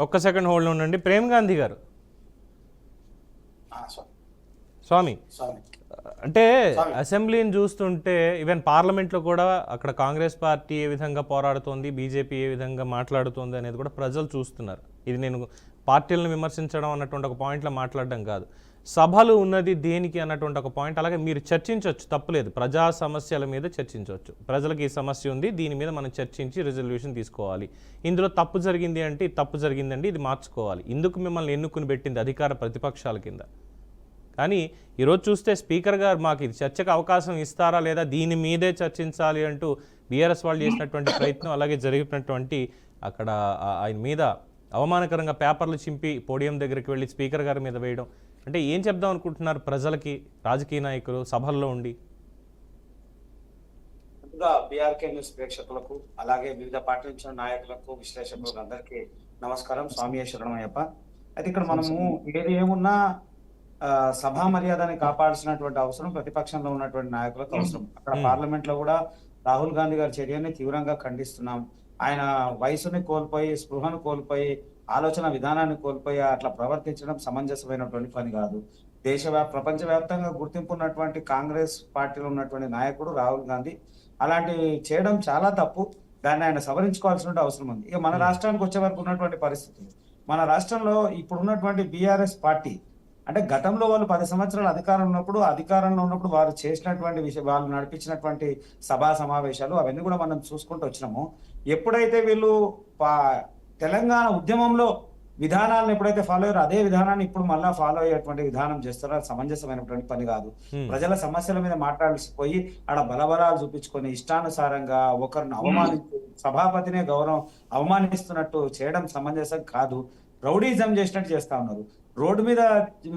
ఒక్క second hold ఉండండి. ప్రేమ్ గాంధీ గారు, స్వామి, అంటే అసెంబ్లీని చూస్తుంటే ఈవెన్ పార్లమెంట్లో కూడా అక్కడ కాంగ్రెస్ పార్టీ ఏ విధంగా పోరాడుతోంది, బీజేపీ ఏ విధంగా మాట్లాడుతోంది అనేది కూడా ప్రజలు చూస్తున్నారు. ఇది నేను పార్టీలను విమర్శించడం అన్నటువంటి ఒక పాయింట్లో మాట్లాడడం కాదు, సభలు ఉన్నది దేనికి అన్నటువంటి ఒక పాయింట్. అలాగే మీరు చర్చించవచ్చు, తప్పులేదు, ప్రజా సమస్యల మీద చర్చించవచ్చు. ప్రజలకు ఈ సమస్య ఉంది, దీని మీద మనం చర్చించి రిజల్యూషన్ తీసుకోవాలి. ఇందులో తప్పు జరిగింది అంటే తప్పు జరిగిందండి, ఇది మార్చుకోవాలి. ఇందుకు మిమ్మల్ని ఎన్నుకుని పెట్టింది అధికార ప్రతిపక్షాల కింద. కానీ ఈరోజు చూస్తే స్పీకర్ గారు మాకు ఇది చర్చకు అవకాశం ఇస్తారా లేదా, దీని మీదే చర్చించాలి అంటూ బీఆర్ఎస్ వాళ్ళు చేసినటువంటి ప్రయత్నం, అలాగే జరిగినటువంటి అక్కడ ఆయన మీద అవమానకరంగా పేపర్లు చింపి పోడియం దగ్గరికి వెళ్ళి స్పీకర్ గారి మీద వేయడం, అంటే ఏం చెప్దాం అనుకుంటున్నారు ప్రజలకి, రాజకీయ నాయకులు సభల్లో ఉండి? ముందుగా బీఆర్కే న్యూస్ ప్రేక్షకులకు, అలాగే వివిధ పార్టీల నుంచి నాయకులకు, విశ్లేషకులకు అందరికీ నమస్కారం. స్వామి శరణమయ్యప్ప. అయితే ఇక్కడ మనము ఏది ఏమున్నా సభా మర్యాదని కాపాడాల్సినటువంటి అవసరం ప్రతిపక్షంలో ఉన్నటువంటి నాయకులకు అవసరం. అక్కడ పార్లమెంట్ లో కూడా రాహుల్ గాంధీ గారి చర్యని తీవ్రంగా ఖండిస్తున్నాం. ఆయన వయసుని కోల్పోయి, స్పృహను కోల్పోయి, ఆలోచన విధానాన్ని కోల్పోయి అట్లా ప్రవర్తించడం సమంజసమైనటువంటి పని కాదు. ప్రపంచవ్యాప్తంగా గుర్తింపు ఉన్నటువంటి కాంగ్రెస్ పార్టీలో ఉన్నటువంటి నాయకుడు రాహుల్ గాంధీ అలాంటి చేయడం చాలా తప్పు. దాన్ని ఆయన సవరించుకోవాల్సిన అవసరం ఉంది. ఇక మన రాష్ట్రానికి వచ్చే వరకు ఉన్నటువంటి పరిస్థితులు, మన రాష్ట్రంలో ఇప్పుడు ఉన్నటువంటి బీఆర్ఎస్ పార్టీ అంటే గతంలో వాళ్ళు 10 సంవత్సరాలు అధికారంలో ఉన్నప్పుడు వారు చేసినటువంటి విషయం, వాళ్ళు నడిపించినటువంటి సభా సమావేశాలు అవన్నీ కూడా మనం చూసుకుంటూ వచ్చినాము. ఎప్పుడైతే వీళ్ళు తెలంగాణ ఉద్యమంలో విధానాలను ఎప్పుడైతే ఫాలో అయ్యారో అదే విధానాన్ని ఇప్పుడు మళ్ళా ఫాలో అయ్యేటువంటి విధానం చేస్తారో అది సమంజసమైనటువంటి పని కాదు. ప్రజల సమస్యల మీద మాట్లాడిపోయి ఆడ బలబలాలు చూపించుకొని ఇష్టానుసారంగా ఒకరిని అవమానించి సభాపతినే అవమానిస్తున్నట్టు చేయడం సమంజసం కాదు. రౌడీజం చేసినట్టు చేస్తా ఉన్నారు. రోడ్డు మీద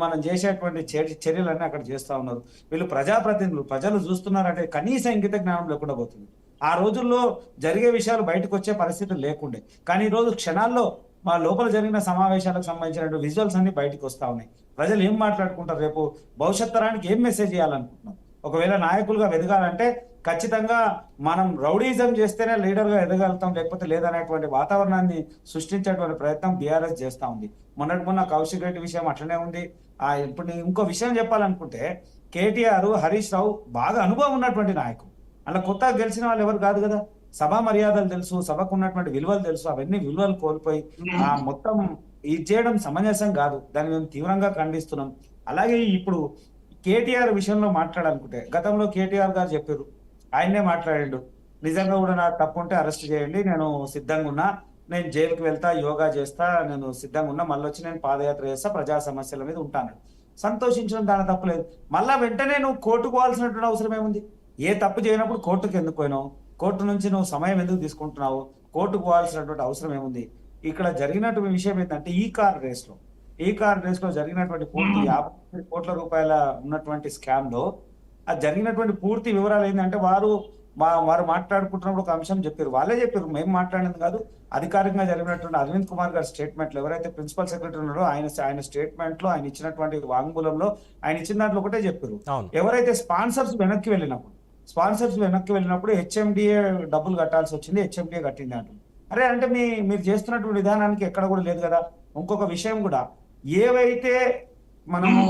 మనం చేసేటువంటి చర్యలన్నీ అక్కడ చేస్తా ఉన్నారు. వీళ్ళు ప్రజాప్రతినిధులు, ప్రజలు చూస్తున్నారంటే కనీస ఇంగిత జ్ఞానం లేకుండా పోతుంది. ఆ రోజుల్లో జరిగే విషయాలు బయటకు వచ్చే పరిస్థితులు లేకుండే, కానీ ఈ రోజు క్షణాల్లో మా లోపల జరిగిన సమావేశాలకు సంబంధించిన విజువల్స్ అన్ని బయటకు వస్తా ఉన్నాయి. ప్రజలు ఏం మాట్లాడుకుంటారు, రేపు భవిష్యత్ తరానికి ఏం మెసేజ్ ఇవ్వాలనుకుంటున్నాం. ఒకవేళ నాయకులుగా ఎదగాలంటే ఖచ్చితంగా మనం రౌడీజం చేస్తేనే లీడర్గా ఎదగలుగుతాం, లేకపోతే లేదనేటువంటి వాతావరణాన్ని సృష్టించేటువంటి ప్రయత్నం బీఆర్ఎస్ చేస్తా ఉంది. మొన్న కౌశిక్ రెడ్డి విషయం అట్లనే ఉంది. ఇప్పుడు ఇంకో విషయం చెప్పాలనుకుంటే, కేటీఆర్, హరీష్ రావు బాగా అనుభవం ఉన్నటువంటి నాయకులు. అలా కొత్తగా గెలిచిన వాళ్ళు ఎవరు కాదు కదా. సభా మర్యాదలు తెలుసు, సభకు ఉన్నటువంటి విలువలు తెలుసు. అవన్నీ విలువలు కోల్పోయి మొత్తం ఇది చేయడం సమంజసం కాదు. దాన్ని మేము తీవ్రంగా ఖండిస్తున్నాం. అలాగే ఇప్పుడు కేటీఆర్ విషయంలో మాట్లాడాలనుకుంటే, గతంలో కేటీఆర్ గారు చెప్పారు, ఆయన్నే మాట్లాడాడు, నిజంగా కూడా నాకు తప్పు ఉంటే అరెస్ట్ చేయండి, నేను సిద్ధంగా ఉన్నా, నేను జైలుకి వెళ్తా, యోగా చేస్తా, నేను సిద్ధంగా ఉన్నా, మళ్ళీ వచ్చి నేను పాదయాత్ర చేస్తా, ప్రజా సమస్యల మీద ఉంటాను. సంతోషించడం దాని తప్పులేదు. మళ్ళా వెంటనే నువ్వు కోర్టుకు పోవాల్సినటువంటి అవసరం ఏముంది? ఏ తప్పు చేయనప్పుడు కోర్టుకు ఎందుకు పోయినావు? కోర్టు నుంచి నువ్వు సమయం ఎందుకు తీసుకుంటున్నావు? కోర్టుకు పోవాల్సినటువంటి అవసరం ఏముంది? ఇక్కడ జరిగినటువంటి విషయం ఏంటంటే, ఈ కార్ రేస్ లో జరిగినటువంటి పూర్తి 50 కోట్ల రూపాయల ఉన్నటువంటి స్కామ్ లో అది జరిగినటువంటి పూర్తి వివరాలు ఏంటంటే, వారు మాట్లాడుకుంటున్నప్పుడు ఒక అంశం చెప్పారు. వాళ్ళే చెప్పారు, మేము మాట్లాడినది కాదు. అధికారికంగా జరిగినటువంటి అరవింద్ కుమార్ గారి స్టేట్మెంట్ లో, ఎవరైతే ప్రిన్సిపల్ సెక్రటరీ ఉన్నారో ఆయన స్టేట్మెంట్ లో, ఆయన ఇచ్చినటువంటి వాంగ్మూలంలో ఆయన ఇచ్చిన దాంట్లో ఒకటే చెప్పారు, ఎవరైతే స్పాన్సర్స్ వెనక్కి వెళ్ళినప్పుడు హెచ్ఎండిఏ డబ్బులు కట్టాల్సి వచ్చింది, హెచ్ఎండిఏ కట్టింది అంటుంది. అరే అంటే మీరు చేస్తున్నటువంటి విధానానికి ఎక్కడ కూడా లేదు కదా. ఇంకొక విషయం కూడా, ఏవైతే మనము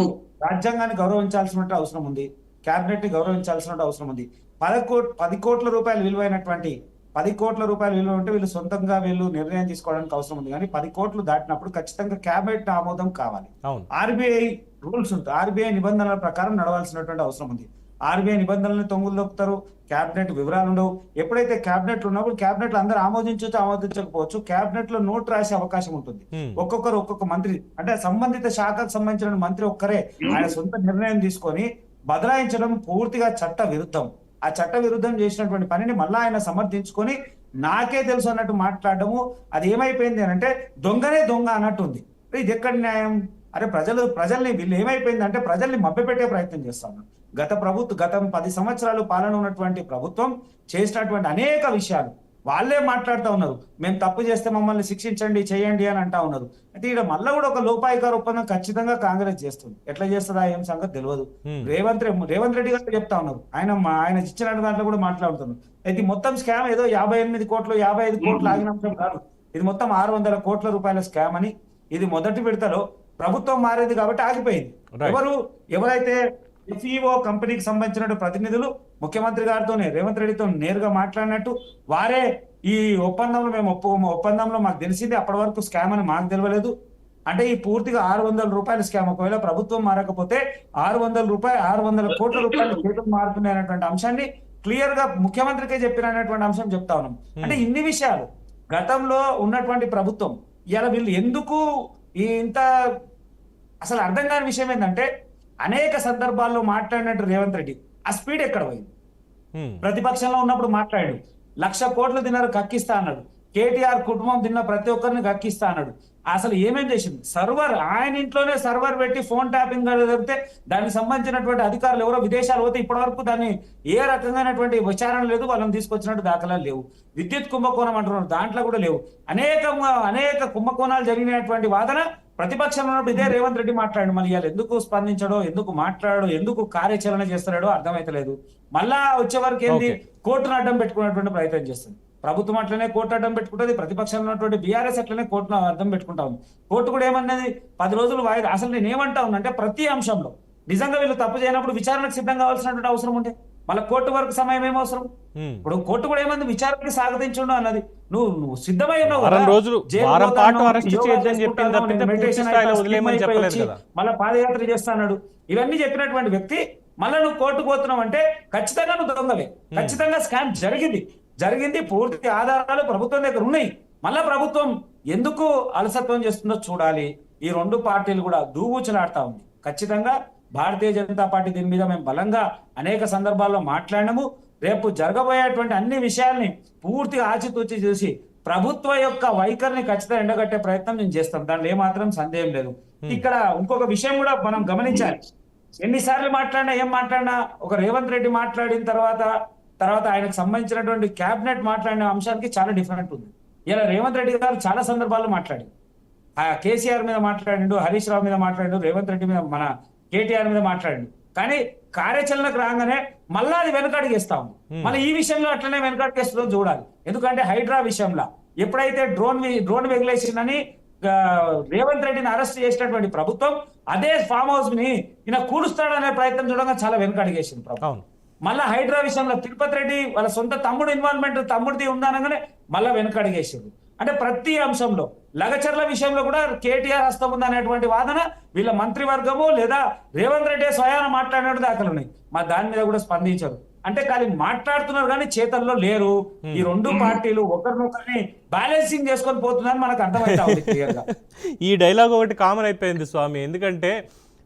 రాజ్యాంగాన్ని గౌరవించాల్సిన అవసరం ఉంది, క్యాబినెట్ ని గౌరవించాల్సిన అవసరం ఉంది. 10 కోట్ల రూపాయలు విలువైనటువంటి 10 కోట్ల రూపాయలు విలువ ఉంటే వీళ్ళు సొంతంగా వీళ్ళు నిర్ణయం తీసుకోవడానికి అవసరం ఉంది. కానీ 10 కోట్లు దాటినప్పుడు ఖచ్చితంగా క్యాబినెట్ ఆమోదం కావాలి. ఆర్బీఐ రూల్స్ ఉంటాయి, ఆర్బీఐ నిబంధనల ప్రకారం నడవాల్సినటువంటి అవసరం ఉంది. ఆర్బీఐ నిబంధనలను తొంగులు దొక్కుతారు, క్యాబినెట్ వివరాలు ఉండవు. ఎప్పుడైతే క్యాబినెట్ ఉన్నప్పుడు క్యాబినెట్ అందరూ ఆమోదించవచ్చు, ఆమోదించకపోవచ్చు. క్యాబినెట్ లో నోట్ రాసే అవకాశం ఉంటుంది. ఒక్కొక్క మంత్రి, అంటే సంబంధిత శాఖకు సంబంధించిన మంత్రి ఒక్కరే ఆయన సొంత నిర్ణయం తీసుకొని బదలాయించడం పూర్తిగా చట్ట విరుద్ధం. ఆ చట్ట విరుద్ధం చేసినటువంటి పనిని మళ్ళా ఆయన సమర్థించుకొని నాకే తెలుసు అన్నట్టు మాట్లాడడము, అది ఏమైపోయింది అని అంటే దొంగనే దొంగ అన్నట్టు ఉంది. ఇది ఎక్కడ న్యాయం? అరే ప్రజల్ని వీళ్ళు ఏమైపోయింది అంటే ప్రజల్ని మభ్యపెట్టే ప్రయత్నం చేస్తాను. గత 10 సంవత్సరాలు పాలన ఉన్నటువంటి ప్రభుత్వం చేసినటువంటి అనేక విషయాలు వాళ్ళే మాట్లాడుతూ ఉన్నారు. మేము తప్పు చేస్తే మమ్మల్ని శిక్షించండి, చేయండి అని అంటా ఉన్నారు. అయితే ఇక్కడ మళ్ళీ కూడా ఒక లోపాయికార ఒప్పందం ఖచ్చితంగా కాంగ్రెస్ చేస్తుంది. ఎట్లా చేస్తుందా ఏం సంగతి తెలియదు. రేవంత్ రెడ్డి గారు చెప్తా ఉన్నారు, ఆయన ఇచ్చిన దాంట్లో కూడా మాట్లాడుతున్నారు. అయితే మొత్తం స్కామ్ ఏదో 58 కోట్లు 55 కోట్లు ఆగిన అంశం కాదు. ఇది మొత్తం 600 కోట్ల రూపాయల స్కామ్ అని. ఇది మొదటి విడతలో ప్రభుత్వం మారింది కాబట్టి ఆగిపోయింది. ఎవరైతే ఎఫ్ఈఓ కంపెనీకి సంబంధించిన ప్రతినిధులు ముఖ్యమంత్రి గారితోనే రేవంత్ రెడ్డితో నేరుగా మాట్లాడినట్టు వారే ఈ ఒప్పందంలో మేము ఒప్పందంలో మాకు తెలిసింది అప్పటి వరకు స్కామ్ అని మాకు తెలియలేదు అంటే ఈ పూర్తిగా 600 రూపాయల స్కామ్. ఒకవేళ ప్రభుత్వం మారకపోతే 600 కోట్ల రూపాయలు చేతులు మారుతున్నాయి అనేటువంటి అంశాన్ని క్లియర్ గా ముఖ్యమంత్రికే చెప్పినటువంటి అంశం చెప్తా ఉన్నాం. అంటే ఇన్ని విషయాలు గతంలో ఉన్నటువంటి ప్రభుత్వం ఇలా వీళ్ళు ఎందుకు ఇంత అసలు అర్థం కాని విషయం ఏంటంటే అనేక సందర్భాల్లో మాట్లాడినట్టు రేవంత్ రెడ్డి ఆ స్పీడ్ ఎక్కడ పోయింది? ప్రతిపక్షంలో ఉన్నప్పుడు మాట్లాడాడు 1,00,000 కోట్లు తిన్నారు కక్కిస్తా అన్నాడు. కేటీఆర్ కుటుంబం తిన్న ప్రతి ఒక్కరిని కక్కిస్తా అన్నాడు. అసలు ఏమేం చేసింది? సర్వర్ ఆయన ఇంట్లోనే సర్వర్ పెట్టి ఫోన్ ట్యాపింగ్ జరిగితే దానికి సంబంధించినటువంటి అధికారులు ఎవరో విదేశాలు పోతే ఇప్పటి వరకు దాన్ని ఏ రకమైనటువంటి విచారణ లేదు, వాళ్ళని తీసుకొచ్చినట్టు దాఖలాలు లేవు. విద్యుత్ కుంభకోణం అంటున్నారు, దాంట్లో కూడా లేవు. అనేక కుంభకోణాలు జరిగినటువంటి వాదన ప్రతిపక్షంలో ఉన్నప్పుడు ఇదే రేవంత్ రెడ్డి మాట్లాడు. మళ్ళీ ఇవాళ ఎందుకు స్పందించడో, ఎందుకు మాట్లాడో, ఎందుకు కార్యాచరణ చేస్తాడో అర్థమైతలేదు. మళ్ళా వచ్చే వరకు ఏంది, కోర్టును అడ్డం పెట్టుకునేటువంటి ప్రయత్నం చేస్తుంది. ప్రభుత్వం అట్లనే కోర్టు అడ్డం పెట్టుకుంటుంది, ప్రతిపక్షంలో ఉన్నటువంటి బీఆర్ఎస్ అట్లనే కోర్టును అడ్డం పెట్టుకుంటా ఉంది. కోర్టు కూడా ఏమన్నది 10 రోజులు వాయిదా. అసలు నేను ఏమంటా ఉన్నా అంటే ప్రతి అంశంలో నిజంగా వీళ్ళు తప్పు చేయనప్పుడు విచారణకు సిద్ధం కావాల్సినటువంటి అవసరం ఉంటే మళ్ళీ కోర్టు వరకు సమయం ఏం అవసరం? ఇప్పుడు కోర్టు కూడా ఏమంది, విచారణకి స్వాగతించుండు అన్నది. నువ్వు సిద్ధమై ఉన్నావు, మళ్ళీ పాదయాత్ర చేస్తాడు. ఇవన్నీ చెప్పినటువంటి వ్యక్తి మళ్ళీ నువ్వు కోర్టుకు పోతున్నావు అంటే ఖచ్చితంగా నువ్వు దొంగలే. ఖచ్చితంగా స్కామ్ జరిగింది పూర్తి ఆధారాలు ప్రభుత్వం దగ్గర ఉన్నాయి. మళ్ళా ప్రభుత్వం ఎందుకు అలసత్వం చేస్తుందో చూడాలి. ఈ రెండు పార్టీలు కూడా దూబూచులాడుతా ఉంది. ఖచ్చితంగా భారతీయ జనతా పార్టీ దీని మీద మేము బలంగా అనేక సందర్భాల్లో మాట్లాడినాము. రేపు జరగబోయేటువంటి అన్ని విషయాల్ని పూర్తిగా ఆచితూచి చూసి ప్రభుత్వ యొక్క వైఖరిని ఖచ్చితంగా ఎండగట్టే ప్రయత్నం నేను చేస్తాం. దాంట్లో ఏమాత్రం సందేహం లేదు. ఇక్కడ ఇంకొక విషయం కూడా మనం గమనించాలి. ఎన్నిసార్లు ఏం మాట్లాడినా ఒక రేవంత్ రెడ్డి మాట్లాడిన తర్వాత ఆయనకు సంబంధించినటువంటి క్యాబినెట్ మాట్లాడిన అంశానికి చాలా డిఫరెంట్ ఉంది. ఇలా రేవంత్ రెడ్డి గారు చాలా సందర్భాల్లో మాట్లాడి కేసీఆర్ మీద మాట్లాడిండు, హరీష్ రావు మీద మాట్లాడిండు, రేవంత్ రెడ్డి మీద మన కేటీఆర్ మీద మాట్లాడిండు. కానీ కార్యాచరణకు రాగానే మళ్ళా అది వెనకడిగేస్తా ఉంది. మళ్ళీ ఈ విషయంలో అట్లనే వెనకడిగేస్తుందో చూడాలి. ఎందుకంటే హైడ్రా విషయంలో ఎప్పుడైతే డ్రోన్ వెగులేషన్ అని రేవంత్ రెడ్డిని అరెస్ట్ చేసినటువంటి ప్రభుత్వం అదే ఫామ్ హౌస్ ని ఈయన కూలుస్తాడనే ప్రయత్నం చూడగా చాలా వెనకడిగేసింది ప్రభుత్వం. మళ్ళా హైడ్రా విషయంలో తిరుపతి రెడ్డి వాళ్ళ సొంత తమ్ముడు ఇన్వాల్వ్మెంట్ తమ్ముడిది ఉందనగానే మళ్ళా వెనకడిగేసింది. అంటే ప్రతి అంశంలో లగచర్ల విషయంలో కూడా కేటీఆర్ హస్తం ఉందనేటువంటి వాదన వీళ్ళ మంత్రివర్గము లేదా రేవంత్ రెడ్డి స్వయాన మాట్లాడినట్టు దాఖలు ఉన్నాయి. మా దాని మీద కూడా స్పందించారు. అంటే కానీ మాట్లాడుతున్నారు కానీ చేతల్లో లేరు. ఈ రెండు పార్టీలు ఒకరినొకరిని బ్యాలెన్సింగ్ చేసుకొని పోతున్నారని మనకు అర్థమైతా ఉంది క్లియర్ గా. ఈ డైలాగ్ ఒకటి కామన్ అయిపోయింది స్వామి. ఎందుకంటే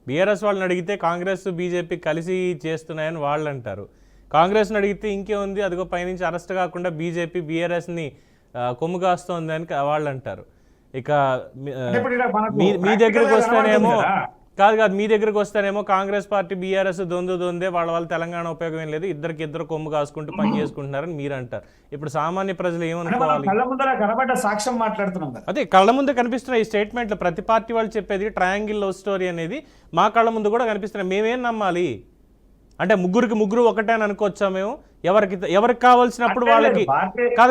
బీఆర్ఎస్ వాళ్ళని అడిగితే కాంగ్రెస్ బీజేపీ కలిసి చేస్తున్నాయని వాళ్ళు అంటారు. కాంగ్రెస్ని అడిగితే ఇంకేముంది, అదిగో పైనుంచి అరెస్ట్ కాకుండా బీజేపీ బీఆర్ఎస్ని కొమ్ము కాస్తోంది అని వాళ్ళు అంటారు. ఇక మీ దగ్గరకు వస్తేనేమో కాదు మీ దగ్గరకు వస్తేనేమో కాంగ్రెస్ పార్టీ బీఆర్ఎస్ దొందే వాళ్ళ తెలంగాణ ఉపయోగం ఏం లేదు, ఇద్దరు కొమ్ము కాసుకుంటూ పని చేసుకుంటున్నారని మీరు అంటారు. ఇప్పుడు సామాన్య ప్రజలు ఏమనుకోవాలి? సాక్ష్యం మాట్లాడుతున్నాం, అదే కళ్ళ ముందు కనిపిస్తున్న ఈ స్టేట్మెంట్లు ప్రతి పార్టీ వాళ్ళు చెప్పేది ట్రయాంగిల్ లవ్ స్టోరీ అనేది మా కళ్ళ ముందు కూడా కనిపిస్తున్నాయి. మేమేం నమ్మాలి? అంటే ముగ్గురు ఒకటే అని అనుకోవచ్చా మేము? ఎవరికి కావాల్సినప్పుడు వాళ్ళకి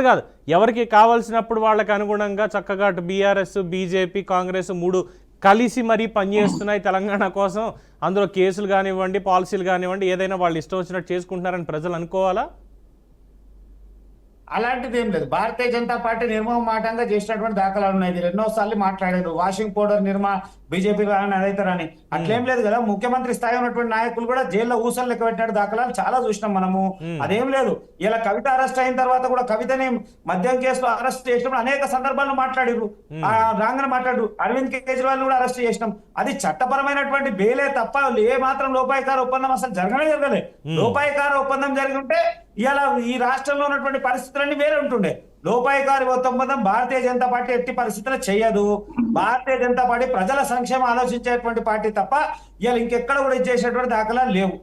కాదు ఎవరికి కావాల్సినప్పుడు వాళ్ళకి అనుగుణంగా చక్కగా అటు బీఆర్ఎస్ బీజేపీ కాంగ్రెస్ మూడు కలిసి మరీ పనిచేస్తున్నాయి తెలంగాణ కోసం. అందులో కేసులు కానివ్వండి, పాలసీలు కానివ్వండి, ఏదైనా వాళ్ళు ఇష్టం వచ్చినట్టు చేసుకుంటున్నారని ప్రజలు అనుకోవాలా? అలాంటిది ఏం లేదు. భారతీయ జనతా పార్టీ నిర్మమాటంగా చేసినటువంటి దాఖలాలు ఉన్నాయి. ఎన్నోసార్లు మాట్లాడారు వాషింగ్ పౌడర్ బీజేపీ అదైతారని. అట్లేం లేదు కదా. ముఖ్యమంత్రి స్థాయి ఉన్నటువంటి నాయకులు కూడా జైల్లో ఊసలు లెక్క పెట్టినట్టు దాఖలాలు చాలా చూసినాం మనము. అదేం లేదు. ఇలా కవిత అరెస్ట్ అయిన తర్వాత కూడా కవితని మద్యం కేసులో అరెస్ట్ చేసినప్పుడు అనేక సందర్భాల్లో మాట్లాడారు. రాంగన మాట్లాడు అరవింద్ కేజ్రీవాల్ కూడా అరెస్ట్ చేసినాం. అది చట్టపరమైనటువంటి బెయిలే తప్ప ఏ మాత్రం లోపాయికార ఒప్పందం అసలు జరగలేదు. లోపాయికార ఒప్పందం జరిగి ఉంటే ఇలా ఈ రాష్ట్రంలో ఉన్నటువంటి పరిస్థితులన్నీ వేరే ఉంటుండే. లోపాయికారి ఒప్పందం భారతీయ జనతా పార్టీ ఎట్టి పరిస్థితుల్లో చేయదు. భారతీయ జనతా పార్టీ ప్రజల సంక్షేమం ఆలోచించేటువంటి పార్టీ తప్ప ఇలా ఇంకెక్కడ కూడా ఇచ్చేసేటువంటి దాఖలాలు లేవు.